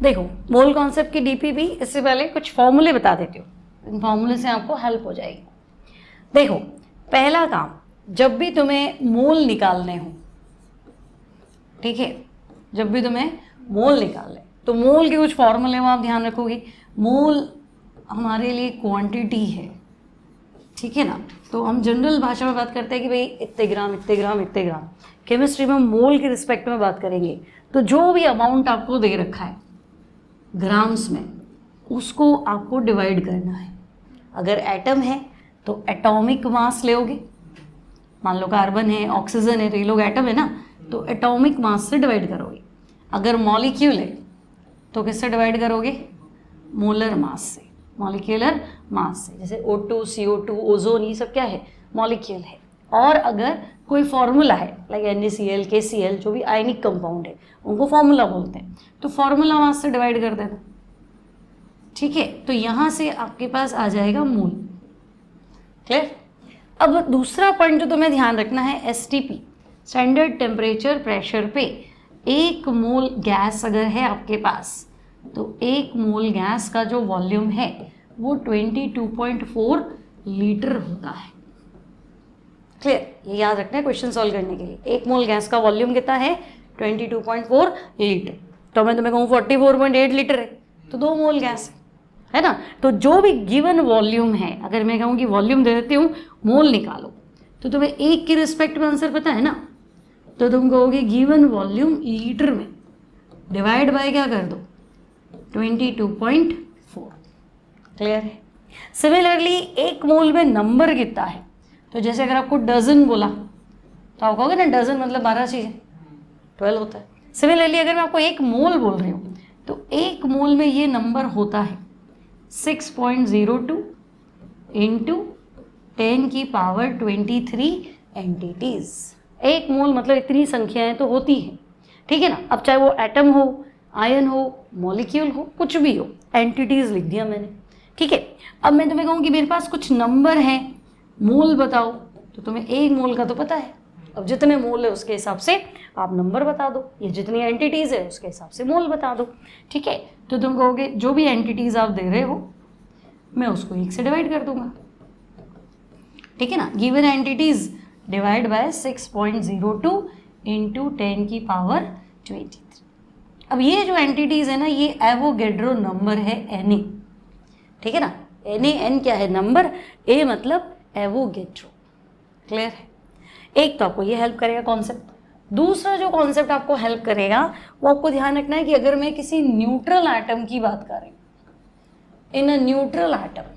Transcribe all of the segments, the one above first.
देखो mole concept की DPP, इससे पहले कुछ फॉर्मूले बता देती हूँ, इन फॉर्मूले से आपको हेल्प हो जाएगी। देखो पहला काम, जब भी तुम्हें मोल निकालने हो, ठीक है, जब भी तुम्हें मोल निकालने, तो मोल के कुछ फॉर्मूले में आप ध्यान रखोगे। मोल हमारे लिए क्वांटिटी है, ठीक है ना। तो हम जनरल भाषा में बात करते हैं कि भाई इतने ग्राम इतने ग्राम इतने ग्राम। केमिस्ट्री में मोल के रिस्पेक्ट में बात करेंगे तो जो भी अमाउंट आपको दे रखा है ग्राम्स में, उसको आपको डिवाइड करना है। अगर एटम है तो एटॉमिक मास लोगे, मान लो कार्बन है, ऑक्सीजन है, तो ये लोग एटम है ना, तो एटॉमिक मास से डिवाइड करोगे। अगर मॉलिक्यूल है तो किससे डिवाइड करोगे? मोलर मास से, मॉलिक्यूलर मास से। जैसे O2, CO2, ओजोन, ये सब क्या है? मॉलिक्यूल है। और अगर कोई फॉर्मूला है लाइक NaCl, KCl, जो भी आयनिक कंपाउंड है उनको फॉर्मूला बोलते हैं, तो फॉर्मूला मास से डिवाइड कर देना, ठीक है। तो यहाँ से आपके पास आ जाएगा मोल। क्लियर? अब दूसरा पॉइंट जो तुम्हें ध्यान रखना है, STP, स्टैंडर्ड टेम्परेचर प्रेशर पे 1 मोल गैस अगर है आपके पास, तो 1 मोल गैस का जो वॉल्यूम है वो 22.4 लीटर होता है। क्लियर? ये याद रखना है क्वेश्चन सॉल्व करने के लिए। 1 मोल गैस का वॉल्यूम कितना है? 22.4 लीटर। तो मैं तुम्हें कहूँ 44.8 लीटर है, तो 2 मोल गैस है ना। तो जो भी गिवन वॉल्यूम है, अगर मैं कहूँ कि वॉल्यूम दे देती हूँ, मोल निकालो, तो तुम्हें 1 के रिस्पेक्ट में आंसर पता है ना, तो तुम कहोगे गिवन वॉल्यूम लीटर में डिवाइड बाय क्या कर दो? 22.4। क्लियर है? सिमिलरली 1 मोल में नंबर कितना है, तो जैसे अगर आपको डजन बोला तो आप कहोगे ना डजन मतलब 12 चीज़ें, 12 होता है। सिमिलरली अगर मैं आपको 1 मोल बोल रही हूँ तो 1 मोल में ये नंबर होता है 6.02 इंटू 10 की पावर 23 एंटिटीज। 1 मोल मतलब इतनी संख्याएं तो होती हैं, ठीक है ना। अब चाहे वो एटम हो, आयन हो, मॉलिक्यूल हो, कुछ भी हो, एंटिटीज लिख दिया मैंने, ठीक है। अब मैं तुम्हें कहूँ कि मेरे पास कुछ नंबर है, मोल बताओ, तो तुम्हें 1 मोल का तो पता है। अब जितने मोल है उसके हिसाब से आप नंबर बता दो, ये जितनी एंटिटीज़ है उसके हिसाब से मोल बता दो, ठीक है। तो तुम कहोगे जो भी एंटिटीज़ आप दे रहे हो मैं उसको 1 से डिवाइड कर दूंगा, ठीक है ना। Given entities divide by 6.02 into 10 की पावर 23। अब ये जो एंटिटीज़ है ना, ये एवोगैड्रो नंबर है, Na, ठीक है ना। NaN क्या है? नंबर। A मतलब एवोगैड्रो। क्लियर है? एक तो आपको ये हेल्प करेगा कॉन्सेप्ट। दूसरा जो कॉन्सेप्ट आपको हेल्प करेगा वो आपको ध्यान रखना है कि अगर मैं किसी न्यूट्रल एटम की बात कर रही हूँ, इन अ न्यूट्रल एटम,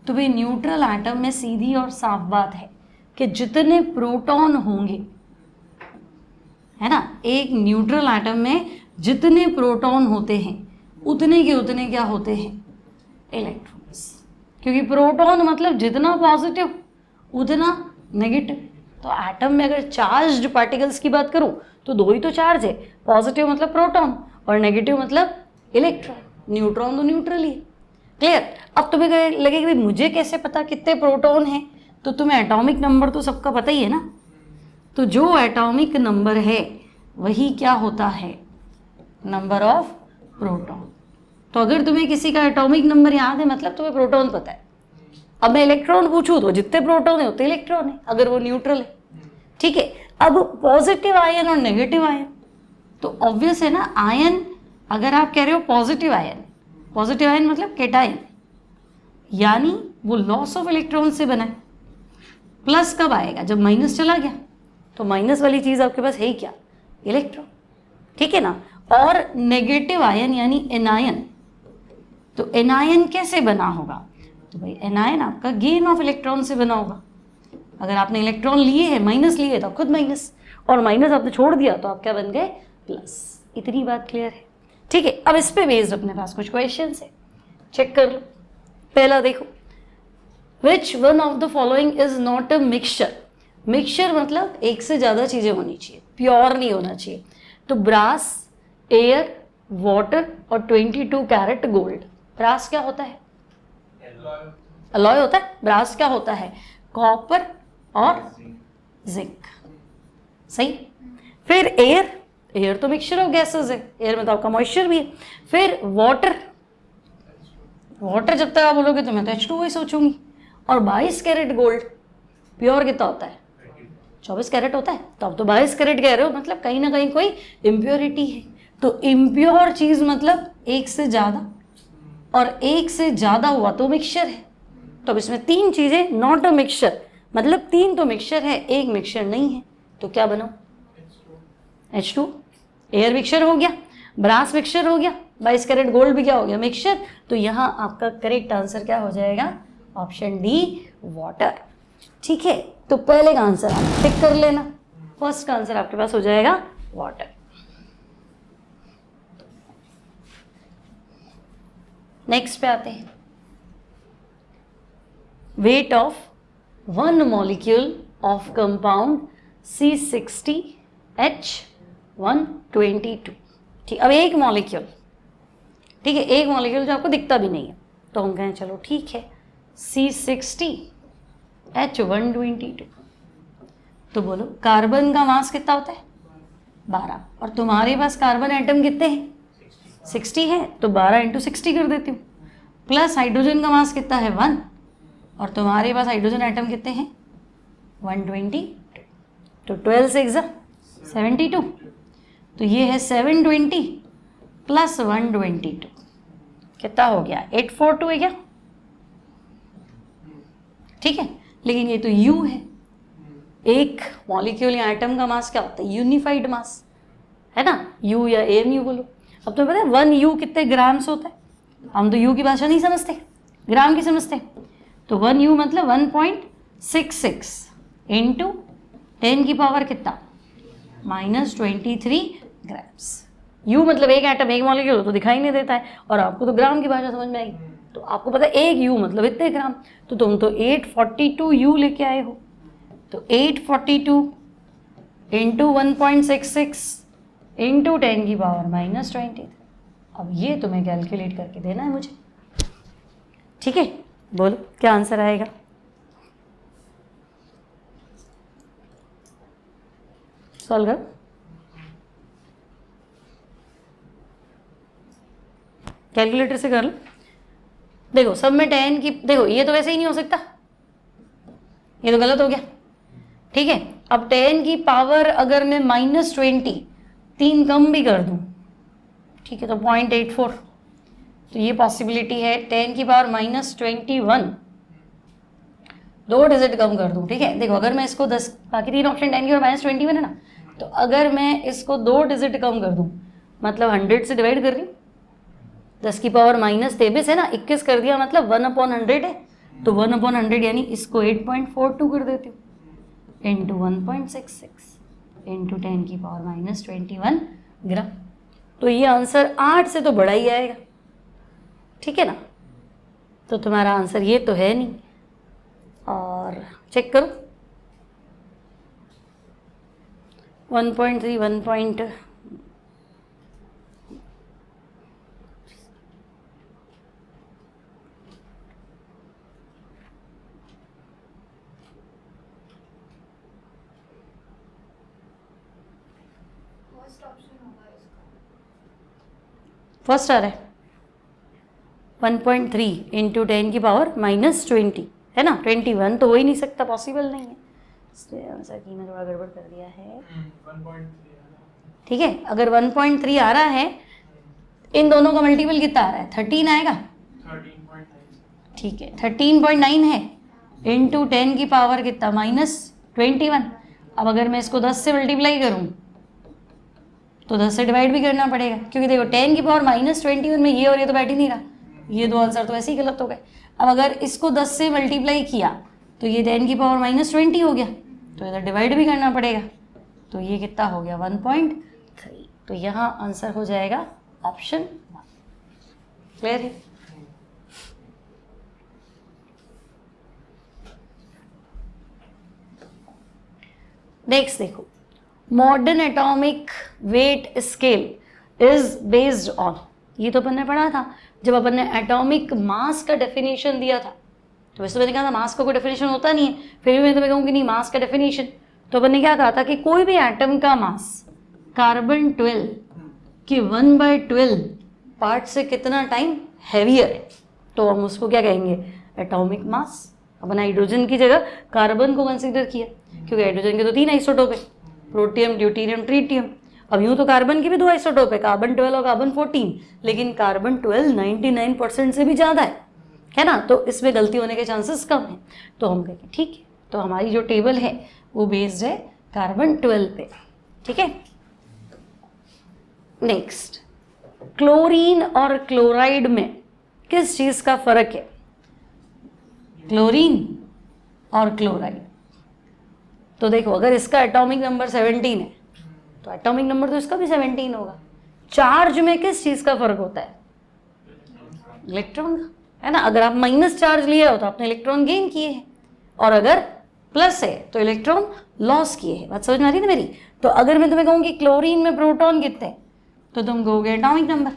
तो भाई न्यूट्रल एटम में सीधी और साफ बात है कि जितने प्रोटॉन होंगे, है ना, एक न्यूट्रल एटम में जितने प्रोटॉन होते हैं उतने के उतने क्या होते हैं? इलेक्ट्रॉन्स। क्योंकि प्रोटॉन मतलब जितना पॉजिटिव उतना नेगेटिव। तो एटम में अगर चार्ज्ड पार्टिकल्स की बात करूं तो 2 ही तो चार्ज है, पॉजिटिव मतलब प्रोटॉन और नेगेटिव मतलब इलेक्ट्रॉन। न्यूट्रॉन तो न्यूट्रल ही है। क्लियर? अब तुम्हें लगे कि मुझे कैसे पता कितने प्रोटॉन हैं, तो तुम्हें एटॉमिक नंबर तो सबका पता ही है ना। तो जो एटॉमिक नंबर है वही क्या होता है? Number of proton. तो अगर तुम्हें किसी का एटॉमिक नंबर याद है मतलब तुम्हें प्रोटॉन पता है। अब मैं इलेक्ट्रॉन पूछूं तो जितने प्रोटॉन है उतने इलेक्ट्रॉन है, अगर वो न्यूट्रल है, ठीक है। अब पॉजिटिव आयन और नेगेटिव आयन, तो ऑब्वियस है ना, आयन अगर आप कह रहे हो पॉजिटिव आयन मतलब कैटायन, यानी वो लॉस ऑफ इलेक्ट्रॉन से बना है। प्लस कब आएगा? जब माइनस चला गया। तो माइनस वाली चीज आपके पास है ही क्या? इलेक्ट्रॉन, ठीक है ना। और नेगेटिव आयन यानी एनायन, तो एनायन कैसे बना होगा? तो भाई एनायन आपका गेन ऑफ इलेक्ट्रॉन से बना होगा। अगर आपने इलेक्ट्रॉन लिए हैं, माइनस लिए तो खुद माइनस, और माइनस आपने छोड़ दिया तो आप क्या बन गए? प्लस। इतनी बात क्लियर है, ठीक है। अब इस पे बेस्ड अपने पास कुछ क्वेश्चन है, चेक कर लो। पहला देखो, which one of the following is not a mixture. Mixture मतलब एक से ज़्यादा चीज़ें होनी चाहिए, प्योर नहीं होना चाहिए। तो ब्रास, एयर, वाटर और 22 कैरेट गोल्ड। ब्रास क्या होता है? अलॉय होता है। ब्रास क्या होता है? कॉपर और जिंक। सही। फिर एयर, एयर तो मिक्सचर ऑफ गैसेस है, एयर में तो आपका मॉइस्चर भी है। फिर वाटर, वाटर जब तक आप बोलोगे तो मैं तो H2O ही सोचूंगी। और 22 कैरेट गोल्ड प्योर कितना होता है? 24 कैरेट होता है। तो अब तो 22 कैरेट कह रहे हो, मतलब कहीं ना कहीं कोई इम्प्योरिटी है। तो इम्प्योर चीज मतलब एक से ज्यादा, और एक से ज्यादा हुआ तो मिक्सचर है। तो अब इसमें 3 चीजें, नॉट अ मिक्सचर, मतलब 3 तो मिक्सचर है, एक मिक्सचर नहीं है। तो क्या बनाओ? H2। एयर मिक्सचर हो गया, ब्रास मिक्सचर हो गया, 22 कैरेट गोल्ड भी क्या हो गया? मिक्सचर। तो यहाँ आपका करेक्ट आंसर क्या हो जाएगा? Option D, water. ठीक है, तो पहले का आंसर आप टिक कर लेना। फर्स्ट का आंसर आपके पास हो जाएगा वाटर। नेक्स्ट पे आते हैं। Weight of 1 molecule of compound C60H122। ठीक, अब एक मॉलिक्यूल, ठीक है, एक मॉलिक्यूल जो आपको दिखता भी नहीं है, तो हम कहें चलो ठीक है C60H122। तो बोलो कार्बन का मास कितना होता है? 12। और तुम्हारे पास कार्बन एटम कितने हैं? 60 है, तो 12 × 60 कर देती हूँ। प्लस हाइड्रोजन का मास कितना है? 1। और तुम्हारे पास हाइड्रोजन एटम कितने हैं? 122। तो 12 से 72। तो ये है 720 प्लस 122, कितना हो गया? 842 है क्या? ठीक है, लेकिन ये तो U है। एक मॉलिक्यूल या एटम का मास क्या होता है? यूनिफाइड मास है ना, U या AMU बोलो। अब तुम्हें पता है 1 U कितने ग्राम्स होता है? हम तो U की भाषा नहीं समझते, ग्राम की समझते। तो 1 U मतलब 1.66 इंटू 10 की पावर कितना? -23 ग्राम्स। U मतलब एक एटम, एक मॉलिक्यूल तो दिखाई नहीं देता है, और आपको तो ग्राम की भाषा समझ में आई। तो आपको पता है एक U मतलब इतने ग्राम। तो तुम तो 842 U लेके आए हो। तो 842 इंटू 1.66 इंटू 10 की पावर -23। अब ये तुम्हें कैलकुलेट करके देना है मुझे। ठीक है, बोलो क्या आंसर आएगा? सॉल्व करो। कैलकुलेटर से कर लो। देखो सब में 10 की, देखो ये तो वैसे ही नहीं हो सकता, ये तो गलत हो गया। ठीक है, अब 10 की पावर अगर मैं -20 3 कम भी कर दूं, ठीक है, तो 0.84। तो ये पॉसिबिलिटी है 10 की पावर -21 2 डिजिट कम कर दूं। ठीक है, देखो अगर मैं इसको 10, बाकी 3 ऑप्शन 10 की पावर -21 है ना, तो अगर मैं इसको 2 डिजिट कम कर दूं, मतलब 100 से डिवाइड कर रही हूँ, 10 की पावर -23 है ना, 21 कर दिया मतलब 1/100 है। तो 1/100 यानी इसको 8.42 कर देती हूँ इंटू 1.66 इंटू 10 की पावर -21 ग्राम। तो ये आंसर 8 से तो बड़ा ही आएगा। ठीक है ना, तो तुम्हारा आंसर ये तो है नहीं। और चेक करो 1.3 1. फर्स्ट आ रहा है 1.3 इंटू 10 की पावर -20 है ना, 21 तो हो ही नहीं सकता, पॉसिबल नहीं है, इसलिए आंसर की मैं थोड़ा गड़बड़ कर दिया है। 1.3 ठीक है, अगर 1.3 आ रहा है, इन दोनों का मल्टीपल कितना आ रहा है? 13 आएगा। 13.9। ठीक है, 13.9 है इंटू 10 की पावर कितना? -21। अब अगर मैं इसको 10 से मल्टीप्लाई करूँ तो 10 से डिवाइड भी करना पड़ेगा, क्योंकि देखो 10 की पावर -21 में ये और ये तो बैठ ही नहीं रहा, ये दो आंसर तो ऐसे ही गलत हो गए। अब अगर इसको 10 से मल्टीप्लाई किया तो ये 10 की पावर -20 हो गया, तो इधर डिवाइड भी करना पड़ेगा, तो ये कितना हो गया? 1.3। तो यहाँ आंसर हो जाएगा ऑप्शन 1। क्लियर है? नेक्स्ट देखो, modern atomic weight scale is based on, ये तो अपन ने पढ़ा था जब अपन ने एटॉमिक मास का डेफिनेशन दिया था। तो वैसे मैंने कहा था मास का कोई डेफिनेशन होता नहीं है, फिर भी मैं तुम्हें कहूँगी नहीं मास का डेफिनेशन। तो अपन ने क्या कहा था कि कोई भी एटम का मास कार्बन 12 कि 1/12 पार्ट से कितना टाइम हैवियर है, तो हम उसको क्या कहेंगे, एटॉमिक मास। अपन हाइड्रोजन की जगह कार्बन को कंसीडर किया, क्योंकि हाइड्रोजन के तो 3 आइसोटोप है, प्रोटियम, ड्यूटेरियम, ट्रिटियम। अब यूँ तो कार्बन के भी 2 आइसोटोप है, कार्बन 12 और कार्बन 14, लेकिन कार्बन 12 99% से भी ज़्यादा है ना, तो इसमें गलती होने के चांसेस कम हैं। तो हम कहेंगे ठीक है, तो हमारी जो टेबल है वो बेस्ड है कार्बन 12 पे। ठीक है, नेक्स्ट, क्लोरीन और क्लोराइड में किस चीज़ का फर्क है? क्लोरीन और क्लोराइड। तो देखो, अगर इसका एटॉमिक नंबर 17 है तो एटॉमिक नंबर तो इसका भी 17 होगा। चार्ज में किस चीज़ का फर्क होता है? इलेक्ट्रॉन का, है ना। अगर आप माइनस चार्ज लिए हो तो आपने इलेक्ट्रॉन गेन किए हैं, और अगर प्लस है तो इलेक्ट्रॉन लॉस किए हैं। बात समझ में आ रही है ना मेरी? तो अगर मैं तुम्हें कहूँ कि क्लोरीन में प्रोटॉन कितने हैं, तो तुम कहोगे एटॉमिक नंबर।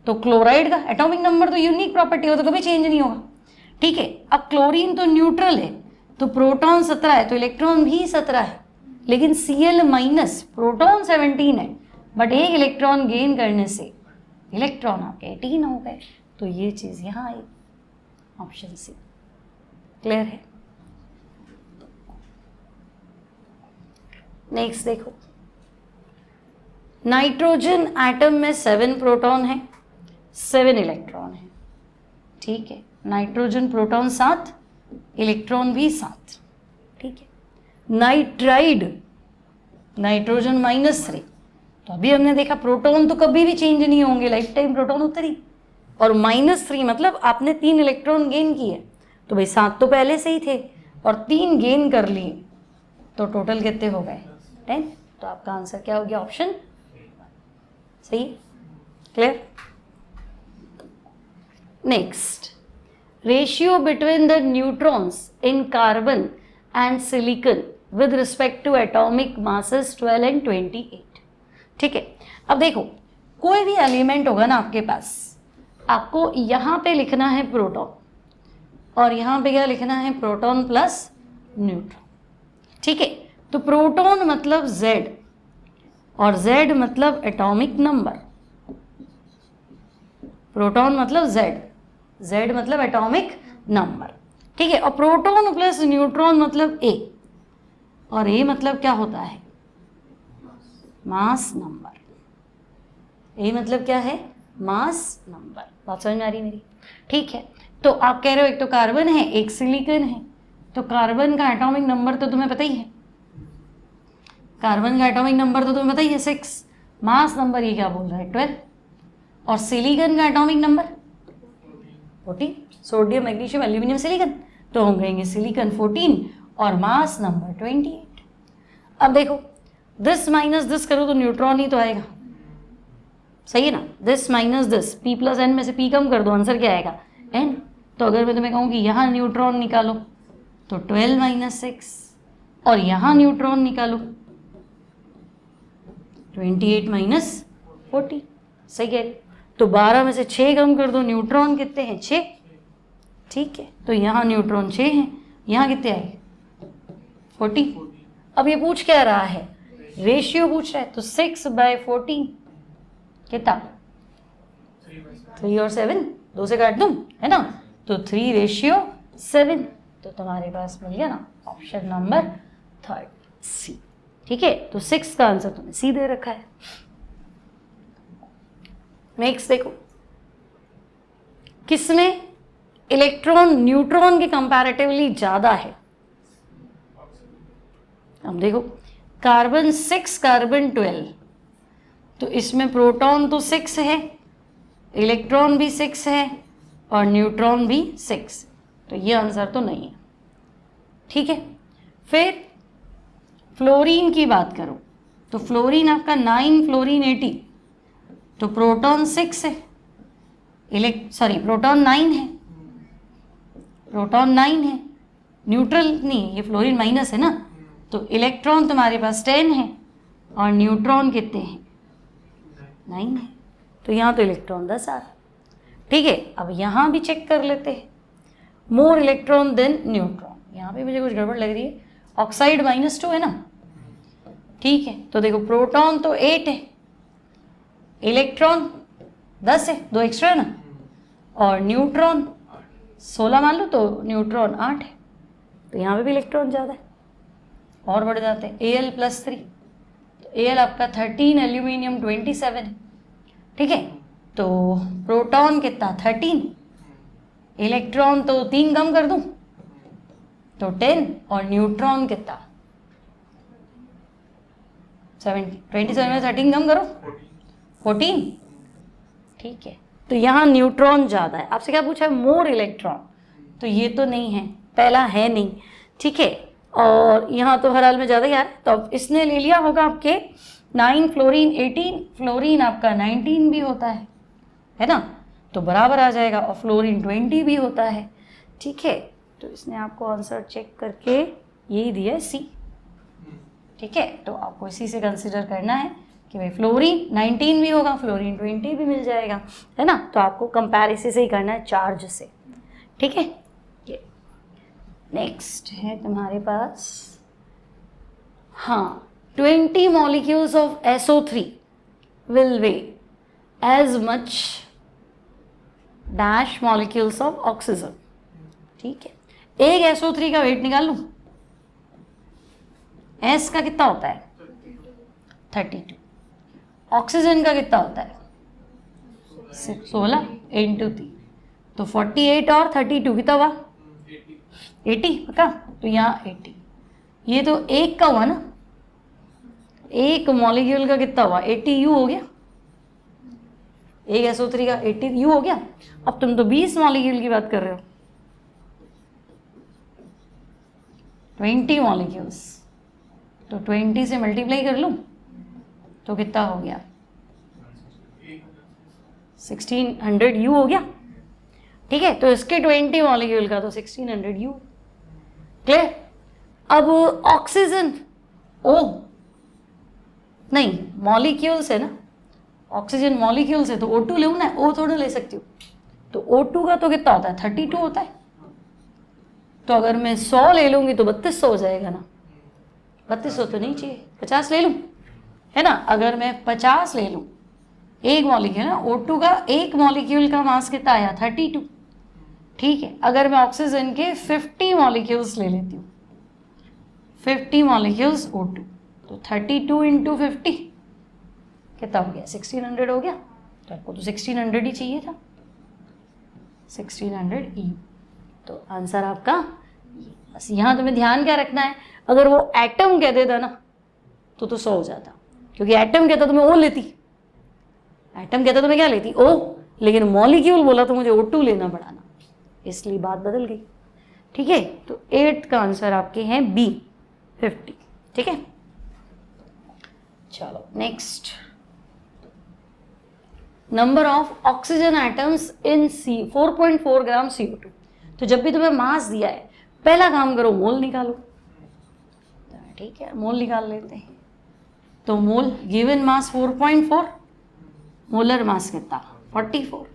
तो क्लोराइड का एटॉमिक नंबर तो यूनिक प्रॉपर्टी हो, तो कभी चेंज नहीं होगा। ठीक है, अब क्लोरीन तो न्यूट्रल है, तो प्रोटॉन 17 है, तो इलेक्ट्रॉन भी 17 है, लेकिन Cl माइनस प्रोटॉन 17 है, बट एक इलेक्ट्रॉन गेन करने से इलेक्ट्रॉन आपके 18 हो गए। तो ये चीज़ यहाँ आई, ऑप्शन सी। क्लियर है? नेक्स्ट देखो, नाइट्रोजन एटम में 7 प्रोटॉन है, 7 इलेक्ट्रॉन है। ठीक है, नाइट्रोजन प्रोटॉन 7, इलेक्ट्रॉन भी 7। ठीक है, नाइट्राइड नाइट्रोजन -3। तो अभी हमने देखा प्रोटॉन तो कभी भी चेंज नहीं होंगे, लाइफ टाइम प्रोटॉन उतर ही, और -3 मतलब आपने 3 इलेक्ट्रॉन गेन किए, तो भाई 7 तो पहले से ही थे और 3 गेन कर लिए, तो टोटल कितने हो गए? 10। तो आपका आंसर क्या हो गया? ऑप्शन सही। Clear? Next, ratio between the neutrons in carbon and silicon with respect to atomic masses 12 and 28। ठीक है, अब देखो, कोई भी एलिमेंट होगा ना आपके पास, आपको यहाँ पे लिखना है प्रोटॉन, और यहाँ पे क्या लिखना है? Proton plus neutron. ठीक है, तो प्रोटॉन मतलब Z, और Z मतलब एटॉमिक नंबर। प्रोटॉन मतलब Z मतलब एटॉमिक नंबर। ठीक है, और प्रोटॉन प्लस न्यूट्रॉन मतलब A, और A मतलब क्या होता है? Mass number. A मतलब क्या है? Mass number. बात समझ में आ रही मेरी? ठीक है, तो आप कह रहे हो एक तो कार्बन है, एक सिलिकॉन है, तो कार्बन का एटॉमिक नंबर तो तुम्हें पता ही है, कार्बन का एटॉमिक नंबर तो तुम्हें पता ही है 6, मास नंबर ये क्या बोल रहा है? 12, और सिलिकॉन का atomic number 14, sodium, magnesium, aluminium, silicon, तो हम कहेंगे सिलिकॉन 14 और मास नंबर 28। अब देखो, दिस माइनस दिस करो तो न्यूट्रॉन ही तो आएगा, सही है ना? This minus this, P plus N में से P कम कर दो, आंसर क्या आएगा? N। तो अगर मैं तुम्हें कहूँ कि यहाँ न्यूट्रॉन निकालो तो 12 - 6, और यहाँ न्यूट्रॉन निकालो 28 - 40। सही कह रहे? तो 12 में से 6 कम कर दो, न्यूट्रॉन कितने हैं? 6। ठीक है, तो यहाँ न्यूट्रॉन 6 हैं, यहाँ कितने आए? 40। अब ये पूछ क्या रहा है? रेशियो पूछ रहा है, तो 6/14 कितना? 3 और 7, 2 से काट दूँ, है ना? तो 3:7। तो तुम्हारे पास मिल गया ना ऑप्शन नंबर 3 सी। ठीक है, तो 6 का आंसर तुमने सी दे रखा है। नेक्स्ट देखो, किसमें इलेक्ट्रॉन न्यूट्रॉन के कंपैरेटिवली ज़्यादा है? अब देखो, कार्बन 6, कार्बन 12, तो इसमें प्रोटॉन तो 6 है, इलेक्ट्रॉन भी 6 है, और न्यूट्रॉन भी 6, तो ये आंसर तो नहीं है। ठीक है, फिर फ्लोरीन की बात करो, तो फ्लोरीन आपका 9, फ्लोरीन 80, तो प्रोटॉन 6 है, प्रोटॉन 9 है, प्रोटॉन 9 है, न्यूट्रल नहीं, ये फ्लोरीन माइनस है ना, तो इलेक्ट्रॉन तुम्हारे पास 10 है, और न्यूट्रॉन कितने हैं? 9 है, तो यहाँ तो इलेक्ट्रॉन 10 आ रहा। ठीक है, अब यहाँ भी चेक कर लेते हैं, मोर इलेक्ट्रॉन देन न्यूट्रॉन। यहाँ पे मुझे कुछ गड़बड़ लग रही है, ऑक्साइड -2 है ना, ठीक है, तो देखो प्रोटॉन तो 8 है, इलेक्ट्रॉन 10 है, 2 एक्स्ट्रा है ना, और न्यूट्रॉन 16 मान लो, तो न्यूट्रॉन 8 है, तो यहाँ पे भी इलेक्ट्रॉन ज़्यादा है और बढ़ जाते हैं। Al+3, तो Al आपका 13, एल्यूमिनियम 27 है, ठीक है। तो प्रोटॉन कितना 13, इलेक्ट्रॉन तो 3 कम कर दूं तो 10, और न्यूट्रॉन कितना 7, 27 में 13 कम करो 14, ठीक है। तो यहाँ न्यूट्रॉन ज़्यादा है, आपसे क्या पूछा है, मोर इलेक्ट्रॉन, तो ये तो नहीं है, पहला है नहीं, ठीक है। और यहाँ तो हर हाल में ज़्यादा ही आ रहा है, तो अब इसने ले लिया होगा आपके 9 फ्लोरीन 18, फ्लोरीन आपका 19 भी होता है ना, तो बराबर आ जाएगा, और फ्लोरीन 20 भी होता है, ठीक है। तो इसने आपको आंसर चेक करके यही दिया है सी, ठीक है। तो आपको इसी से कंसिडर करना है कि भाई फ्लोरीन 19 भी होगा, फ्लोरीन 20 भी मिल जाएगा, है ना। तो आपको कंपैरिजन से ही करना है चार्ज से, ठीक है। ये नेक्स्ट है तुम्हारे पास, हाँ, 20 molecules of SO3 will weigh as much dash molecules of oxygen, ठीक है। एक SO3 का वेट निकाल लूं, S का कितना होता है 32, ऑक्सीजन का कितना होता है 16 × 3, तो 48 और 32 कितना हुआ 80, पक्का। तो यहाँ 80, ये तो एक का हुआ ना, एक मॉलिक्यूल का कितना हुआ 80 U हो गया, एक SO3 का 80 U हो गया। अब तुम तो 20 मॉलिक्यूल की बात कर रहे हो, 20 मॉलिक्यूल्स, तो 20 से मल्टीप्लाई कर लूँ तो कितना हो गया 1600 U हो गया, ठीक है। तो इसके 20 मॉलिक्यूल का तो 1600 U, क्लियर। अब ऑक्सीजन O नहीं, मॉलिक्यूल्स है ना, ऑक्सीजन मॉलिक्यूल्स है, तो O2 ले ना, O थोड़ा ले सकती हूँ, तो O2 का तो कितना होता है 32 होता है, तो अगर मैं 100 ले लूँगी तो 3200 हो जाएगा ना, 3200 तो नहीं चाहिए, 50 ले लूँ, है ना। अगर मैं 50 ले लूँ, एक मॉलिक्यूल ना, O2 का एक मॉलिक्यूल का मास कितना आया 32, ठीक है। अगर मैं ऑक्सीजन के 50 मॉलिक्यूल्स ले लेती हूँ, 50 मॉलिक्यूल्स O2, तो 32 × 50 कितना हो गया 1600 हो गया, तो आपको तो 1600 ही चाहिए था, 1600 EU। तो आंसर आपका, बस यहाँ तुम्हें ध्यान क्या रखना है, अगर वो एटम कह देता ना तो 100 हो जाता, क्योंकि एटम कहता तो मैं O लेती, एटम कहता तो मैं क्या लेती O, लेकिन मॉलिक्यूल बोला तो मुझे O2 लेना पड़ा ना, इसलिए बात बदल गई, ठीक है। तो 8 का आंसर आपके हैं B 50, ठीक है। चलो next, number of oxygen atoms in 4.4 gram CO2। तो जब भी तुम्हें मास दिया है, पहला काम करो मोल निकालो, ठीक है, मोल निकाल लेते हैं। तो मोल गिवन मास 4.4, मोलर मास कितना 44,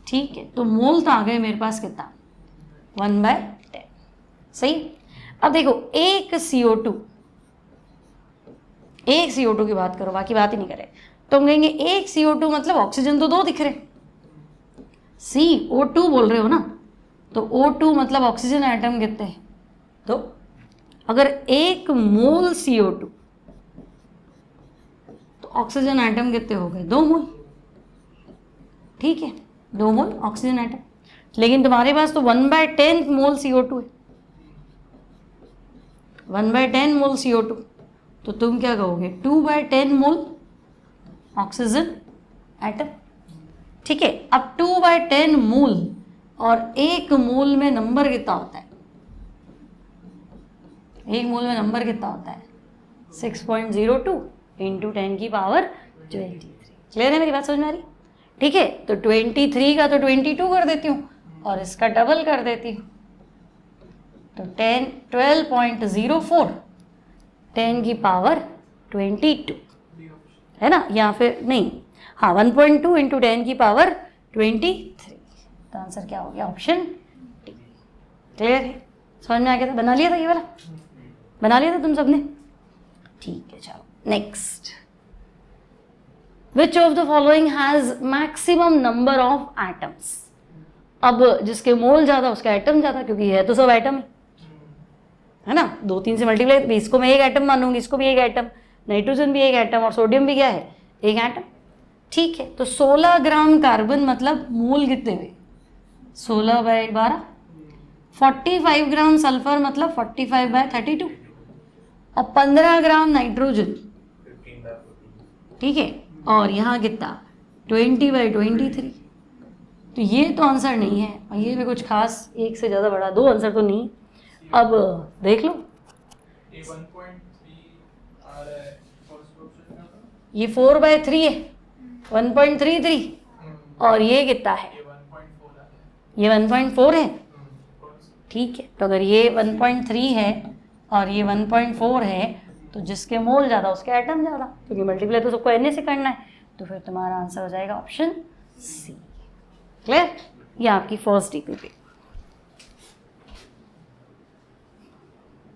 ठीक है। तो मोल तो आ गए मेरे पास कितना 1/10, सही। अब देखो एक CO2 की बात करो, बाकी बात ही नहीं करें, तो हम कहेंगे एक CO2 मतलब ऑक्सीजन तो 2 दिख रहे, CO2 बोल रहे हो ना, तो O2 मतलब ऑक्सीजन एटम कितने हैं, तो अगर एक मोल CO2 तो ऑक्सीजन एटम कितने हो गए 2 मोल, ठीक है, 2 मोल ऑक्सीजन एटम। लेकिन तुम्हारे पास तो 1/10 मोल CO2 है, 1/10 मोल CO2, तो तुम क्या कहोगे 2/10 मोल ऑक्सीजन एटम, ठीक है। अब 2/10 मोल और एक मोल में नंबर कितना होता है, एक मोल में नंबर कितना होता है 6.02 × 10⁻23। क्लियर है, मेरी बात समझ में आ रही, ठीक है। तो 23 का तो 22 कर देती हूँ और इसका डबल कर देती हूँ, तो 12.04 10⁻22 है ना, या फिर नहीं, हाँ 1.2 × 10⁻23। तो आंसर क्या हो गया ऑप्शन डी। क्लियर है, समझ में आ गया था, बना लिया था, ये वाला बना लिया था तुम सबने, ठीक है, चलो next. Which of the following has maximum number of atoms? अब जिसके मोल ज़्यादा उसका एटम ज़्यादा, क्योंकि है तो सब एटम है ना, 2 3 से मल्टीप्लाई, तो इसको मैं एक एटम मानूंगी, इसको भी एक एटम, नाइट्रोजन भी एक एटम और सोडियम भी क्या है, एक एटम। ठीक है, तो 16 ग्राम कार्बन मतलब मोल कितने हुए, 16/12। 45 ग्राम सल्फर मतलब 45/32 और 15 ग्राम नाइट्रोजन, ठीक है, और यहाँ कितना 20/23। तो ये तो आंसर नहीं है, और ये भी कुछ खास एक से ज़्यादा बड़ा, 2 आंसर तो नहीं। अब देख लो, ये 1.3 आ रहा है फर्स्ट ऑप्शन का था। ये 4/3 है, 1.33, और ये कितना है, ये 1.4 आ रहा है। ये 1.4 है। कौन सा? ठीक है, तो अगर ये 1.3 है और ये 1.4 है, तो जिसके मोल ज़्यादा उसके एटम ज़्यादा, क्योंकि मल्टीप्लाई तो सबको Na से करना है, तो फिर तुम्हारा आंसर हो जाएगा ऑप्शन सी। क्लियर? ये आपकी फर्स्ट DPP।